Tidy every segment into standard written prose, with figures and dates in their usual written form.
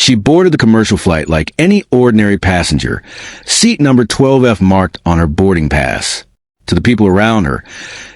She boarded the commercial flight like any ordinary passenger, seat number 12F marked on her boarding pass. To the people around her,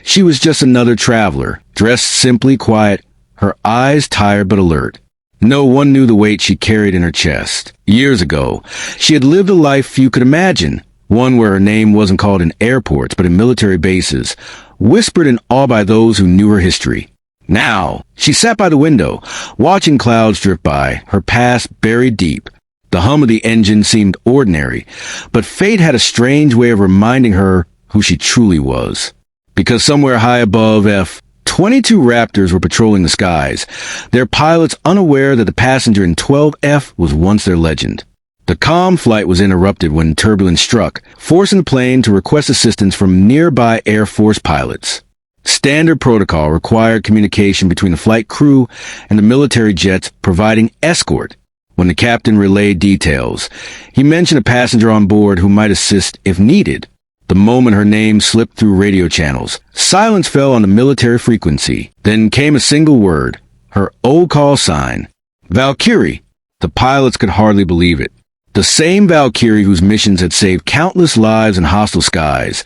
she was just another traveler, dressed simply, quiet, her eyes tired but alert. No one knew the weight she carried in her chest. Years ago, she had lived a life few could imagine, one where her name wasn't called in airports but in military bases, whispered in awe by those who knew her history. Now, she sat by the window, watching clouds drift by, her past buried deep. The hum of the engine seemed ordinary, but fate had a strange way of reminding her who she truly was. Because somewhere high above F-22 Raptors were patrolling the skies, their pilots unaware that the passenger in 12F was once their legend. The calm flight was interrupted when turbulence struck, forcing the plane to request assistance from nearby Air Force pilots. Standard protocol required communication between the flight crew and the military jets providing escort. When the captain relayed details, he mentioned a passenger on board who might assist if needed. The moment her name slipped through radio channels, silence fell on the military frequency. Then came a single word, her old call sign, Valkyrie. The pilots could hardly believe it. The same Valkyrie whose missions had saved countless lives in hostile skies,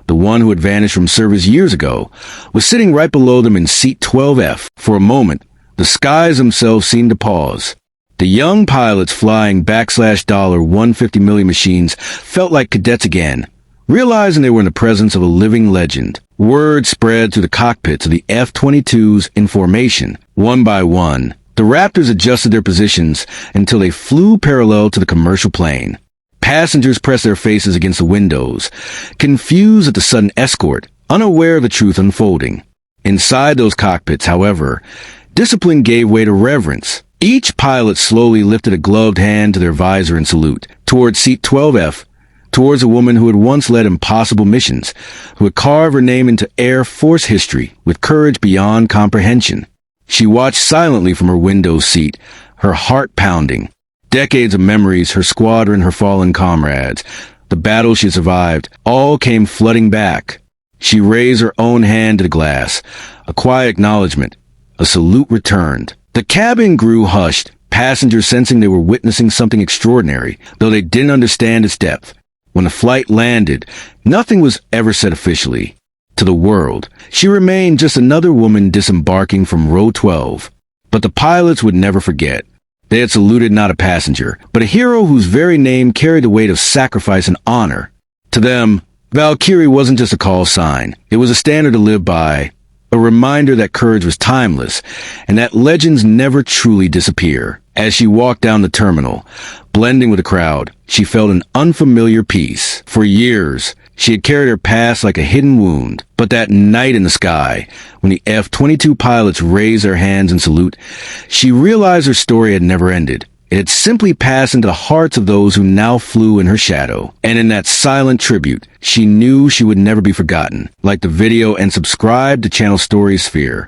the one who had vanished from service years ago, was sitting right below them in seat 12F. For a moment, the skies themselves seemed to pause. The young pilots flying $150 million machines felt like cadets again, realizing they were in the presence of a living legend. Word spread through the cockpits of the F-22s in formation. One by one, the Raptors adjusted their positions until they flew parallel to the commercial plane. Passengers pressed their faces against the windows, confused at the sudden escort, unaware of the truth unfolding. Inside those cockpits, however, discipline gave way to reverence. Each pilot slowly lifted a gloved hand to their visor in salute, towards seat 12F, towards a woman who had once led impossible missions, who had carved her name into Air Force history with courage beyond comprehension. She watched silently from her window seat, her heart pounding. Decades of memories, her squadron, her fallen comrades, the battles she survived, all came flooding back. She raised her own hand to the glass, a quiet acknowledgement. A salute returned. The cabin grew hushed, passengers sensing they were witnessing something extraordinary, though they didn't understand its depth. When the flight landed, nothing was ever said officially. To the world, she remained just another woman disembarking from row 12. But the pilots would never forget. They had saluted not a passenger, but a hero whose very name carried the weight of sacrifice and honor. To them, Valkyrie wasn't just a call sign. It was a standard to live by, a reminder that courage was timeless, and that legends never truly disappear. As she walked down the terminal, blending with the crowd, she felt an unfamiliar peace. For years, she had carried her past like a hidden wound. But that night in the sky, when the F-22 pilots raised their hands in salute, she realized her story had never ended. It had simply passed into the hearts of those who now flew in her shadow. And in that silent tribute, she knew she would never be forgotten. Like the video and subscribe to channel Story Sphere.